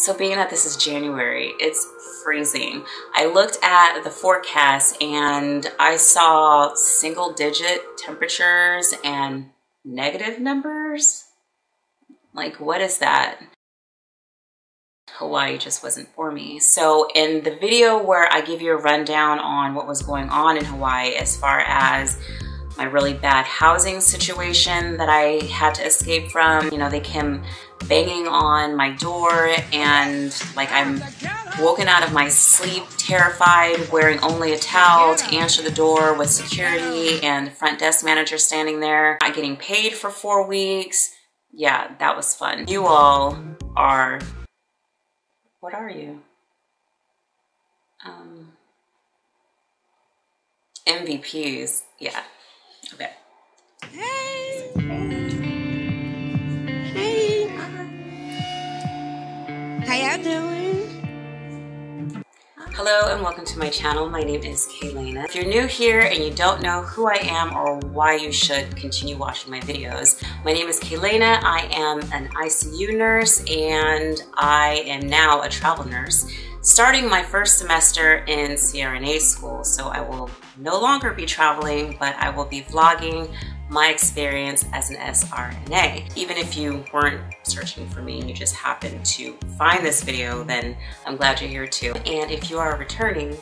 So being that this is January, it's freezing. I looked at the forecast and I saw single-digit temperatures and negative numbers. Like, what is that? Hawaii just wasn't for me. So in the video where I give you a rundown on what was going on in Hawaii as far as my really bad housing situation that I had to escape from, you know, they came banging on my door and like I'm woken out of my sleep terrified, wearing only a towel to answer the door with security and the front desk manager standing there, not getting paid for 4 weeks. Yeah, that was fun. You all are, what are you? MVPs, yeah, okay. Hey! Hey! How y'all doing? Hello and welcome to my channel. My name is Kaylana. If you're new here and you don't know who I am or why you should continue watching my videos, my name is Kaylana. I am an ICU nurse and I am now a travel nurse, starting my first semester in CRNA school. So I will no longer be traveling, but I will be vlogging my experience as an SRNA. Even if you weren't searching for me and you just happened to find this video, then I'm glad you're here too. And if you are returning,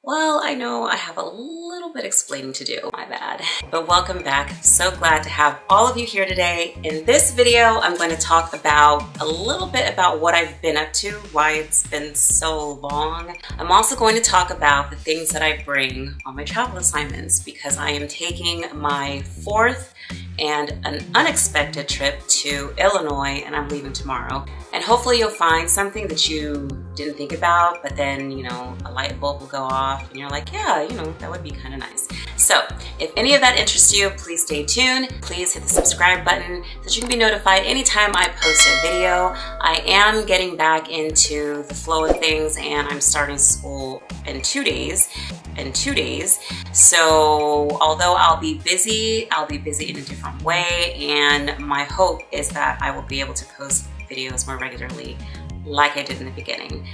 well, I know I have a little bit explaining to do, my bad. But welcome back. I'm so glad to have all of you here today. In this video, I'm going to talk about a little bit about what I've been up to, why it's been so long. I'm also going to talk about the things that I bring on my travel assignments because I am taking my 4th and an unexpected trip to Illinois and I'm leaving tomorrow. And hopefully you'll find something that you didn't think about, but then, you know, a light bulb will go off and you're like, yeah, you know, that would be kind of nice. So if any of that interests you, please stay tuned. Please hit the subscribe button so that you can be notified anytime I post a video. I am getting back into the flow of things and I'm starting school in 2 days. So although I'll be busy in a different way, and my hope is that I will be able to post videos more regularly like I did in the beginning.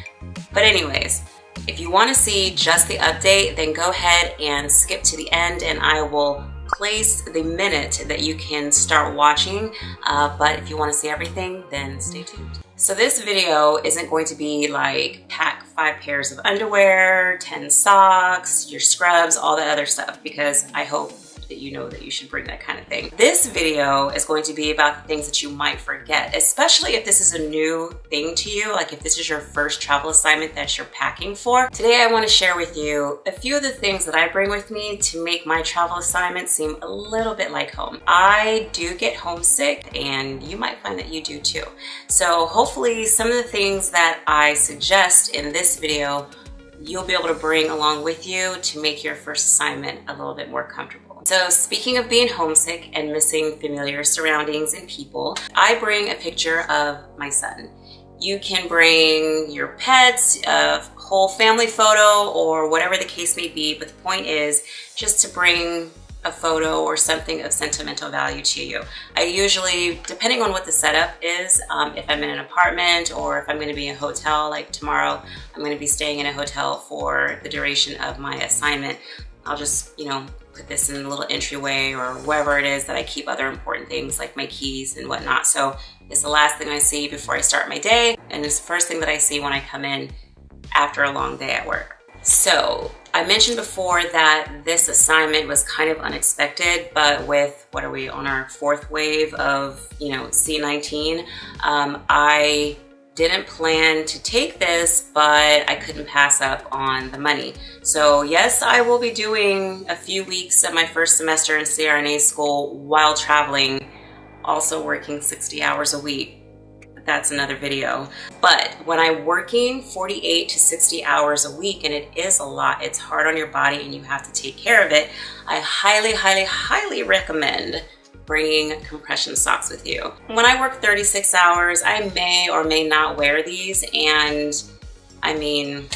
But anyways, if you want to see just the update, then go ahead and skip to the end and I will place the minute that you can start watching. But if you want to see everything, then stay tuned. So this video isn't going to be like pack 5 pairs of underwear, 10 socks, your scrubs, all that other stuff, because I hope that you know that you should bring that kind of thing. This video is going to be about the things that you might forget, especially if this is a new thing to you, like if this is your first travel assignment that you're packing for. Today I want to share with you a few of the things that I bring with me to make my travel assignment seem a little bit like home. I do get homesick and you might find that you do too. So hopefully some of the things that I suggest in this video you'll be able to bring along with you to make your first assignment a little bit more comfortable. So speaking of being homesick and missing familiar surroundings and people, I bring a picture of my son. You can bring your pets, a whole family photo, or whatever the case may be, but the point is just to bring a photo or something of sentimental value to you. I usually, depending on what the setup is, if I'm in an apartment or if I'm going to be in a hotel, like tomorrow, I'm going to be staying in a hotel for the duration of my assignment. I'll just, you know, put this in a little entryway or wherever it is that I keep other important things like my keys and whatnot. So it's the last thing I see before I start my day, and it's the first thing that I see when I come in after a long day at work. So I mentioned before that this assignment was kind of unexpected, but with, what are we, on our 4th wave of, you know, C-19, I didn't plan to take this, but I couldn't pass up on the money. So yes, I will be doing a few weeks of my first semester in CRNA school while traveling, also working 60 hours a week. That's another video. But when I'm working 48 to 60 hours a week, and it is a lot, it's hard on your body and you have to take care of it, I highly, highly, highly recommend bringing compression socks with you. When I work 36 hours, I may or may not wear these, and I mean,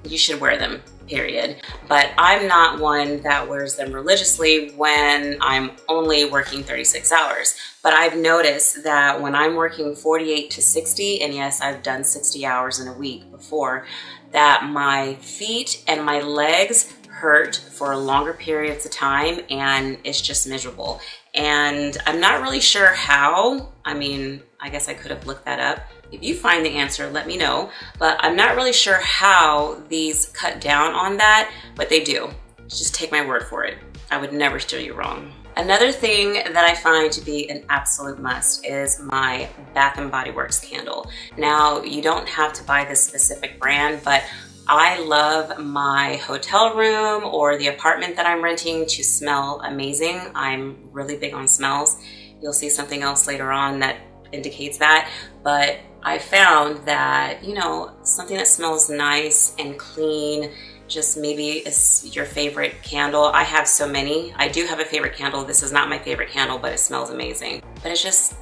you should wear them. period. But I'm not one that wears them religiously when I'm only working 36 hours. But I've noticed that when I'm working 48 to 60, and yes, I've done 60 hours in a week before, that my feet and my legs hurt for longer periods of time, and it's just miserable. And I'm not really sure how. I mean, I guess I could have looked that up. If you find the answer, let me know. But I'm not really sure how these cut down on that, but they do. Just take my word for it. I would never steer you wrong. Another thing that I find to be an absolute must is my Bath & Body Works candle. Now, you don't have to buy this specific brand, but I love my hotel room or the apartment that I'm renting to smell amazing. I'm really big on smells. You'll see something else later on that indicates that, but I found that, you know, something that smells nice and clean, just maybe it's your favorite candle. I have so many. I do have a favorite candle. This is not my favorite candle, but it smells amazing. But it just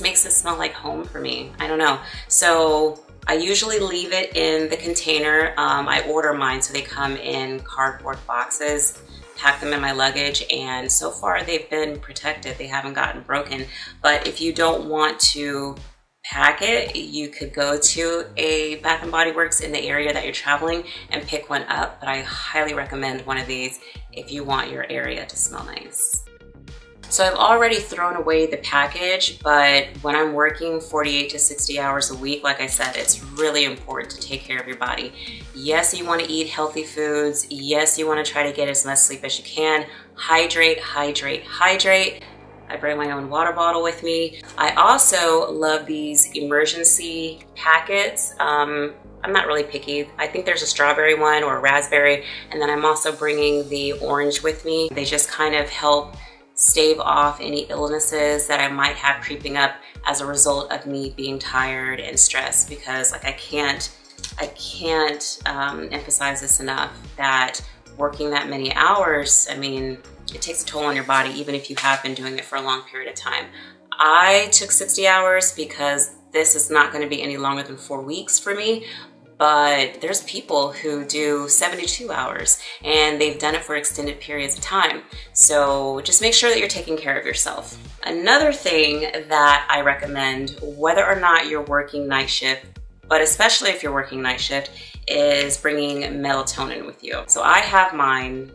makes it smell like home for me. I don't know. So I usually leave it in the container. I order mine so they come in cardboard boxes, pack them in my luggage, and so far they've been protected. They haven't gotten broken. But if you don't want to pack it, you could go to a Bath & Body Works in the area that you're traveling and pick one up. But I highly recommend one of these if you want your area to smell nice. So I've already thrown away the package, but when I'm working 48 to 60 hours a week, like I said, it's really important to take care of your body. Yes, you want to eat healthy foods. Yes, you want to try to get as much sleep as you can. Hydrate, hydrate, hydrate. I bring my own water bottle with me. I also love these emergency packets. I'm not really picky. I think there's a strawberry one or a raspberry, and then I'm also bringing the orange with me. They just kind of help stave off any illnesses that I might have creeping up as a result of me being tired and stressed, because like I can't emphasize this enough that working that many hours, I mean, it takes a toll on your body even if you have been doing it for a long period of time. I took 60 hours because this is not going to be any longer than 4 weeks for me. But there's people who do 72 hours and they've done it for extended periods of time. So just make sure that you're taking care of yourself. Another thing that I recommend, whether or not you're working night shift, but especially if you're working night shift, is bringing melatonin with you. So I have mine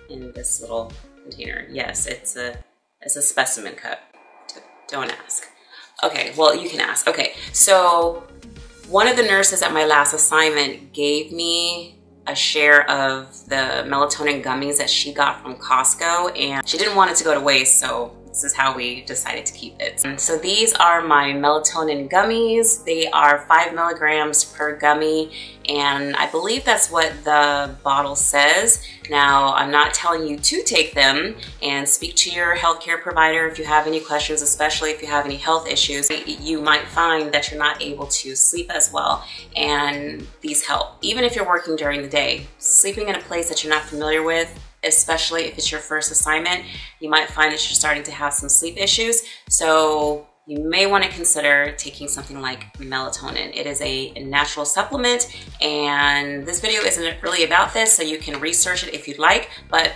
in this little container. Yes, it's a specimen cup. Don't ask. Okay, well, you can ask. Okay, so one of the nurses at my last assignment gave me a share of the melatonin gummies that she got from Costco, and she didn't want it to go to waste, so this is how we decided to keep it. So these are my melatonin gummies. They are 5 milligrams per gummy, and I believe that's what the bottle says. Now, I'm not telling you to take them, and speak to your healthcare provider if you have any questions, especially if you have any health issues. You might find that you're not able to sleep as well, and these help. Even if you're working during the day, sleeping in a place that you're not familiar with, especially if it's your first assignment, you might find that you're starting to have some sleep issues. So you may want to consider taking something like melatonin. It is a natural supplement, and this video isn't really about this, so you can research it if you'd like, but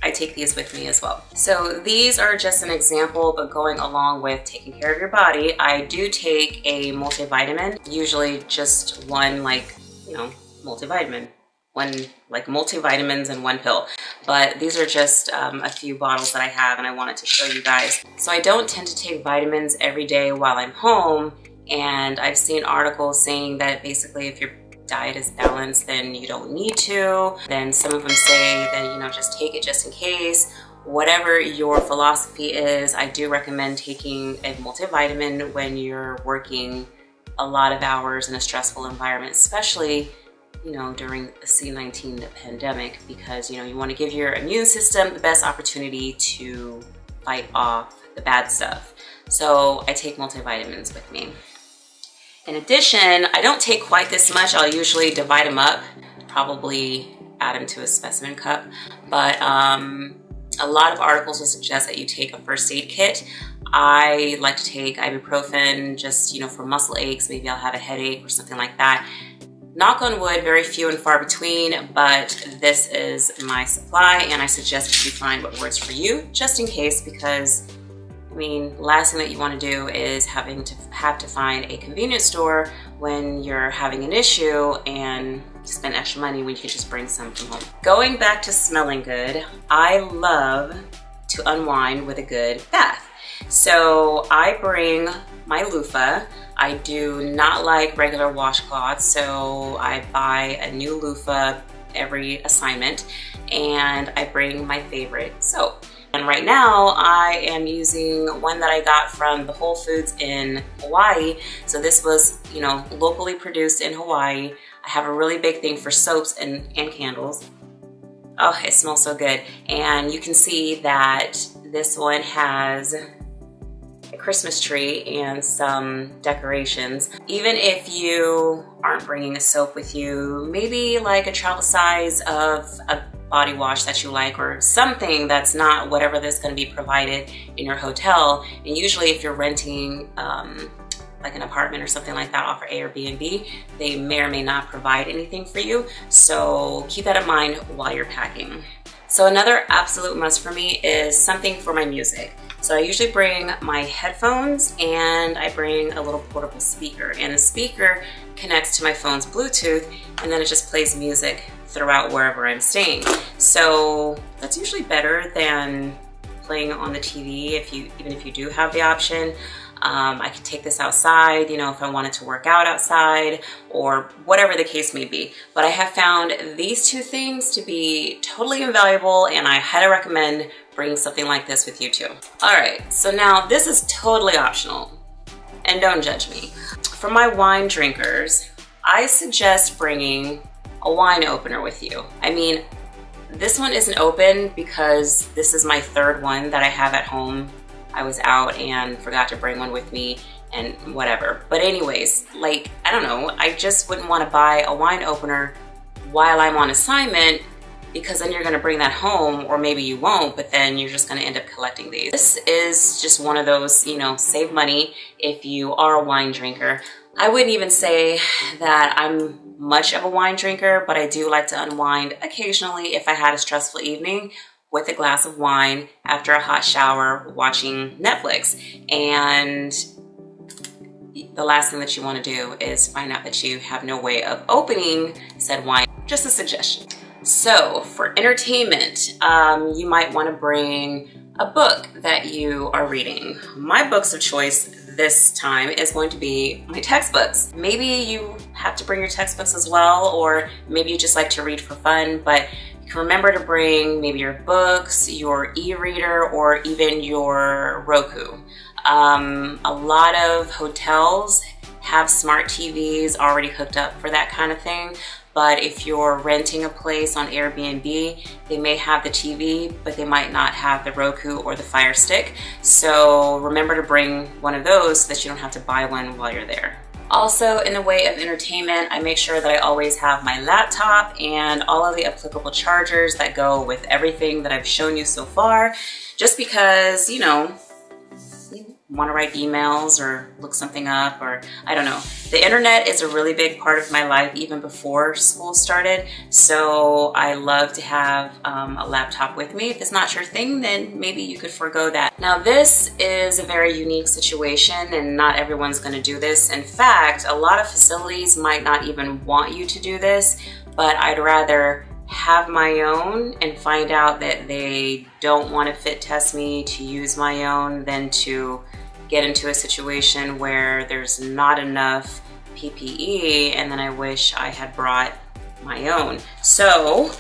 I take these with me as well. So these are just an example, but going along with taking care of your body, I do take a multivitamin, usually just one, like, you know, multivitamin. One, like multivitamins in one pill. But these are just a few bottles that I have, and I wanted to show you guys. So I don't tend to take vitamins every day while I'm home, and I've seen articles saying that basically if your diet is balanced, then you don't need to. Then some of them say that, you know, just take it just in case. Whatever your philosophy is, I do recommend taking a multivitamin when you're working a lot of hours in a stressful environment, especially, you know, during the C-19 pandemic, because, you know, you want to give your immune system the best opportunity to fight off the bad stuff. So I take multivitamins with me. In addition, I don't take quite this much. I'll usually divide them up, probably add them to a specimen cup. But a lot of articles will suggest that you take a first aid kit. I like to take ibuprofen just, you know, for muscle aches. Maybe I'll have a headache or something like that. Knock on wood, very few and far between, but this is my supply, and I suggest that you find what works for you, just in case, because I mean, last thing that you want to do is have to find a convenience store when you're having an issue and spend extra money when you can just bring some from home. Going back to smelling good, I love to unwind with a good bath. So I bring my loofah. I do not like regular washcloths, so I buy a new loofah every assignment, and I bring my favorite soap. And right now I am using one that I got from the Whole Foods in Hawaii. So this was, you know, locally produced in Hawaii. I have a really big thing for soaps and candles. Oh, it smells so good. And you can see that this one has a Christmas tree and some decorations. Even if you aren't bringing a soap with you, maybe like a travel size of a body wash that you like, or something that's not whatever that's going to be provided in your hotel. And usually if you're renting like an apartment or something like that off of Airbnb, they may or may not provide anything for you. So keep that in mind while you're packing. So another absolute must for me is something for my music. So I usually bring my headphones, and I bring a little portable speaker, and the speaker connects to my phone's Bluetooth, and then it just plays music throughout wherever I'm staying. So that's usually better than playing on the TV even if you do have the option. I could take this outside, you know, if I wanted to work out outside or whatever the case may be. But I have found these two things to be totally invaluable, and I highly recommend bringing something like this with you too. All right, so now this is totally optional, and don't judge me. For my wine drinkers, I suggest bringing a wine opener with you. I mean, this one isn't open because this is my third one that I have at home. I was out and forgot to bring one with me and whatever. But anyways, like, I don't know, I just wouldn't want to buy a wine opener while I'm on assignment, because then you're gonna bring that home, or maybe you won't, but then you're just gonna end up collecting these. This is just one of those, you know, save money if you are a wine drinker. I wouldn't even say that I'm much of a wine drinker, but I do like to unwind occasionally if I had a stressful evening with a glass of wine after a hot shower watching Netflix. And the last thing that you want to do is find out that you have no way of opening said wine. Just a suggestion. So for entertainment, you might want to bring a book that you are reading. My books of choice this time is going to be my textbooks. Maybe you have to bring your textbooks as well, or maybe you just like to read for fun, but you can remember to bring maybe your books, your e-reader, or even your Roku. A lot of hotels have smart TVs already hooked up for that kind of thing. But if you're renting a place on Airbnb, they may have the TV, but they might not have the Roku or the Fire Stick. So remember to bring one of those so that you don't have to buy one while you're there. Also, in the way of entertainment, I make sure that I always have my laptop and all of the applicable chargers that go with everything that I've shown you so far, just because, you know, want to write emails or look something up, or I don't know. The internet is a really big part of my life even before school started, so I love to have a laptop with me. If it's not your thing, then maybe you could forego that. Now this is a very unique situation, and not everyone's going to do this. In fact, a lot of facilities might not even want you to do this, but I'd rather have my own and find out that they don't want to fit test me to use my own than to get into a situation where there's not enough PPE and then I wish I had brought my own. So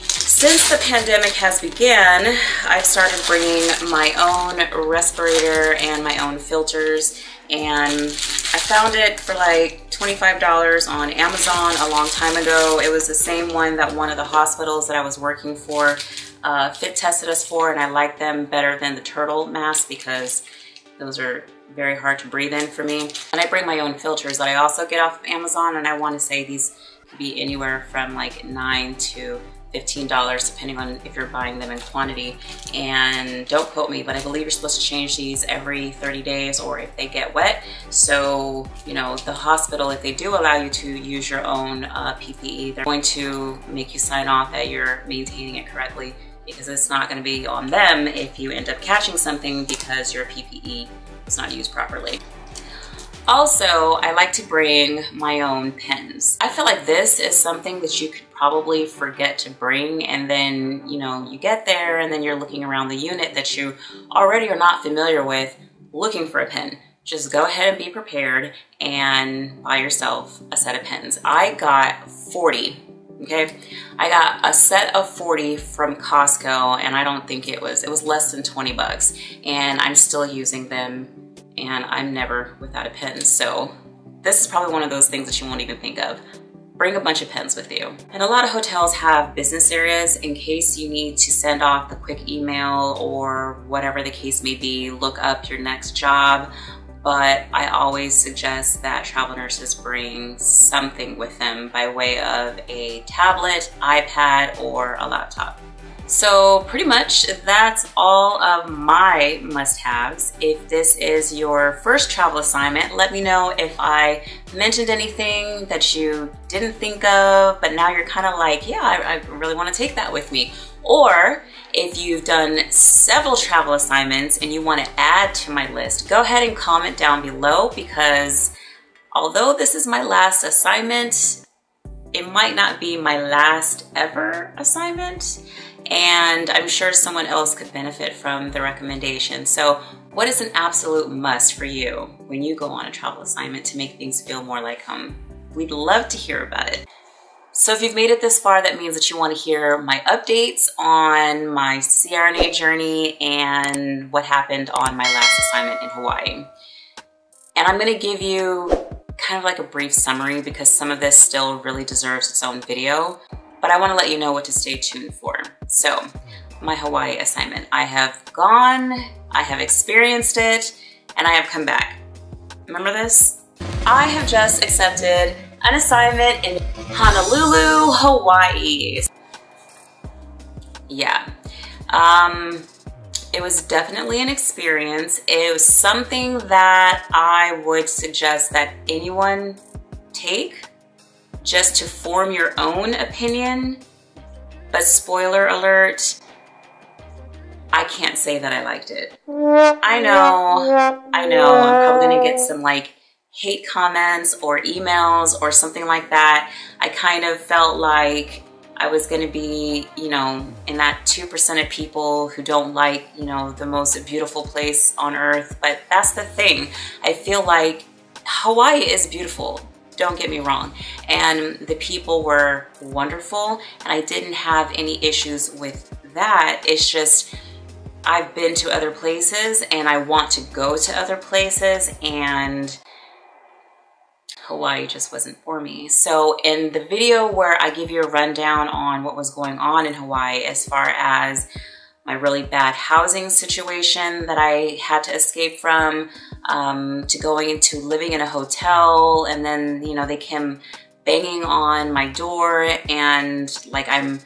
since the pandemic has begun, I've started bringing my own respirator and my own filters, and I found it for like $25 on Amazon a long time ago. It was the same one that one of the hospitals that I was working for fit tested us for, and I like them better than the turtle mask because those are very hard to breathe in for me. And I bring my own filters that I also get off of Amazon, and I want to say these could be anywhere from like $9 to $15 depending on if you're buying them in quantity. And don't quote me, but I believe you're supposed to change these every 30 days or if they get wet. So, you know, the hospital, if they do allow you to use your own PPE, they're going to make you sign off that you're maintaining it correctly, because it's not going to be on them if you end up catching something because your PPE was not used properly. Also, I like to bring my own pens. I feel like this is something that you could probably forget to bring, and then, you know, you get there and then you're looking around the unit that you already are not familiar with looking for a pen. Just go ahead and be prepared and buy yourself a set of pens. I got 40. Okay, I got a set of 40 from Costco, and I don't think it was less than 20 bucks, and I'm still using them, and I'm never without a pen. So this is probably one of those things that you won't even think of. Bring a bunch of pens with you. And a lot of hotels have business areas in case you need to send off the quick email or whatever the case may be, look up your next job. But I always suggest that travel nurses bring something with them by way of a tablet, iPad, or a laptop. So pretty much that's all of my must-haves. If this is your first travel assignment, let me know if I mentioned anything that you didn't think of, but now you're kind of like, yeah, I really want to take that with me. Or if you've done several travel assignments and you want to add to my list, go ahead and comment down below, because although this is my last assignment, it might not be my last ever assignment, and I'm sure someone else could benefit from the recommendation. So what is an absolute must for you when you go on a travel assignment to make things feel more like home? We'd love to hear about it. So if you've made it this far, that means that you want to hear my updates on my CRNA journey and what happened on my last assignment in Hawaii. And I'm going to give you kind of like a brief summary, because some of this still really deserves its own video, but I want to let you know what to stay tuned for. So my Hawaii assignment, I have gone, I have experienced it, and I have come back. Remember this? I have just accepted an assignment in Honolulu, Hawaii. Yeah, it was definitely an experience. It was something that I would suggest that anyone take just to form your own opinion. But spoiler alert, I can't say that I liked it. I know, I'm probably gonna get some like hate comments or emails or something like that. I kind of felt like I was going to be, you know, in that 2% of people who don't like, you know, the most beautiful place on earth. But that's the thing. I feel like Hawaii is beautiful. Don't get me wrong. And the people were wonderful, and I didn't have any issues with that. It's just, I've been to other places and I want to go to other places, and Hawaii just wasn't for me. So in the video where I give you a rundown on what was going on in Hawaii as far as my really bad housing situation that I had to escape from, to going into living in a hotel, and then, you know, they came banging on my door, and like I'm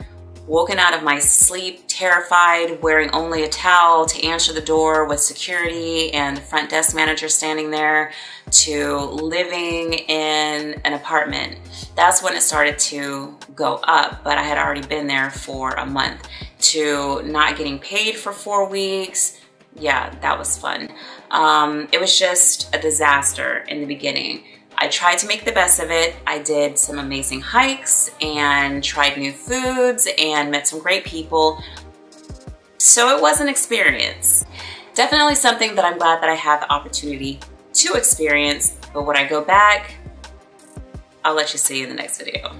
woken out of my sleep, terrified, wearing only a towel to answer the door with security and the front desk manager standing there, to living in an apartment. That's when it started to go up, but I had already been there for a month. To not getting paid for 4 weeks. Yeah, that was fun. It was just a disaster in the beginning. I tried to make the best of it. I did some amazing hikes and tried new foods and met some great people. So it was an experience. Definitely something that I'm glad that I have the opportunity to experience, but when I go back, I'll let you see in the next video.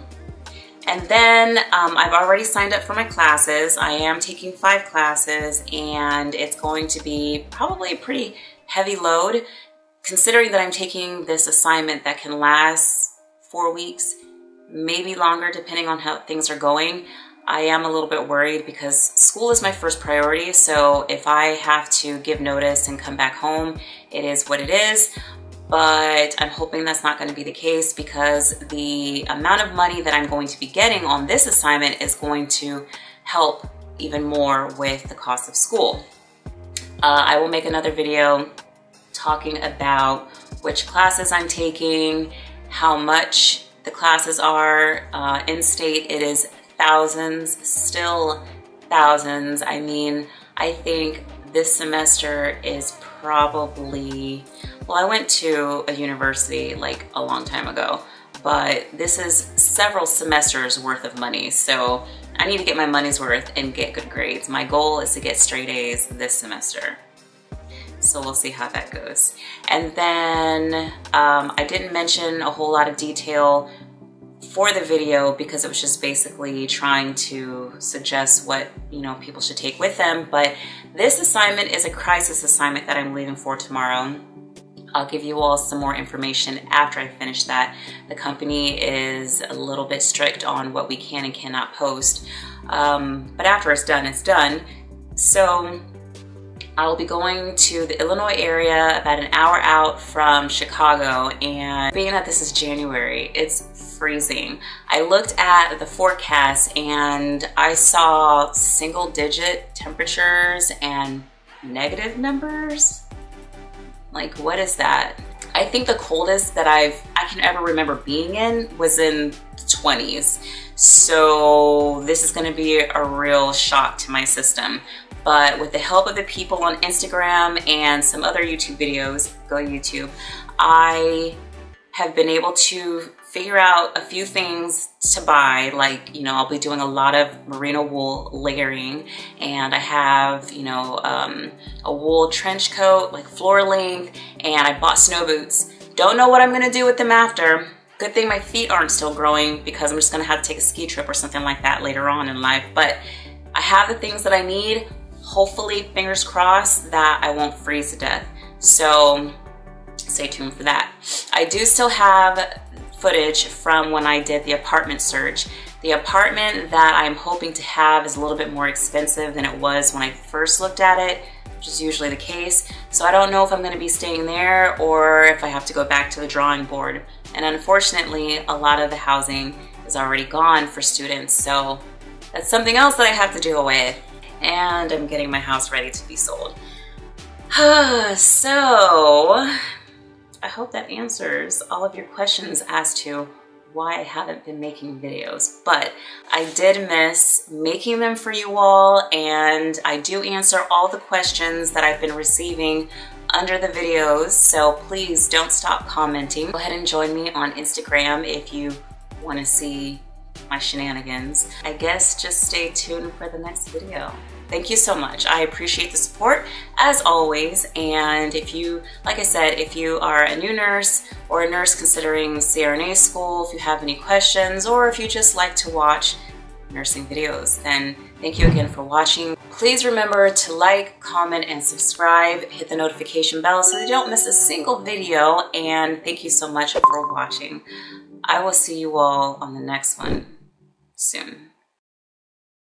And then I've already signed up for my classes. I am taking 5 classes, and it's going to be probably a pretty heavy load, considering that I'm taking this assignment that can last 4 weeks, maybe longer depending on how things are going. I am a little bit worried because school is my first priority, so if I have to give notice and come back home, it is what it is. but I'm hoping that's not going to be the case because the amount of money that I'm going to be getting on this assignment is going to help even more with the cost of school. I will make another video talking about which classes I'm taking, how much the classes are. In state, it is thousands, still thousands. I mean, I think this semester is probably, well, I went to a university like a long time ago, but this is several semesters worth of money. So I need to get my money's worth and get good grades. My goal is to get straight A's this semester. So we'll see how that goes. And then I didn't mention a whole lot of detail for the video because it was just basically trying to suggest what, you know, people should take with them. But this assignment is a crisis assignment that I'm leaving for tomorrow. I'll give you all some more information after I finish that. The company is a little bit strict on what we can and cannot post. But after it's done, it's done. So I'll be going to the Illinois area, about an hour out from Chicago, and being that this is January, it's freezing. I looked at the forecast and I saw single-digit temperatures and negative numbers. Like, what is that? I think the coldest that I can ever remember being in was in the 20s. So this is gonna be a real shock to my system. But with the help of the people on Instagram and some other YouTube videos, go YouTube, I have been able to figure out a few things to buy. Like, you know, I'll be doing a lot of merino wool layering, and I have, you know, a wool trench coat, like floor length, and I bought snow boots. Don't know what I'm gonna do with them after. Good thing my feet aren't still growing because I'm just gonna have to take a ski trip or something like that later on in life. But I have the things that I need. Hopefully, fingers crossed, that I won't freeze to death. So stay tuned for that. I do still have footage from when I did the apartment search. The apartment that I'm hoping to have is a little bit more expensive than it was when I first looked at it, which is usually the case. So I don't know if I'm gonna be staying there or if I have to go back to the drawing board. And unfortunately, a lot of the housing is already gone for students. So that's something else that I have to deal with. And I'm getting my house ready to be sold. So I hope that answers all of your questions as to why I haven't been making videos, but I did miss making them for you all, and I do answer all the questions that I've been receiving under the videos, so please don't stop commenting. Go ahead and join me on Instagram if you want to see my shenanigans. I guess just stay tuned for the next video. Thank you so much. I appreciate the support as always. And if you, like I said, if you are a new nurse or a nurse considering CRNA school, if you have any questions, or if you just like to watch nursing videos, then thank you again for watching. Please remember to like, comment, and subscribe. Hit the notification bell so you don't miss a single video. And thank you so much for watching. I will see you all on the next one soon.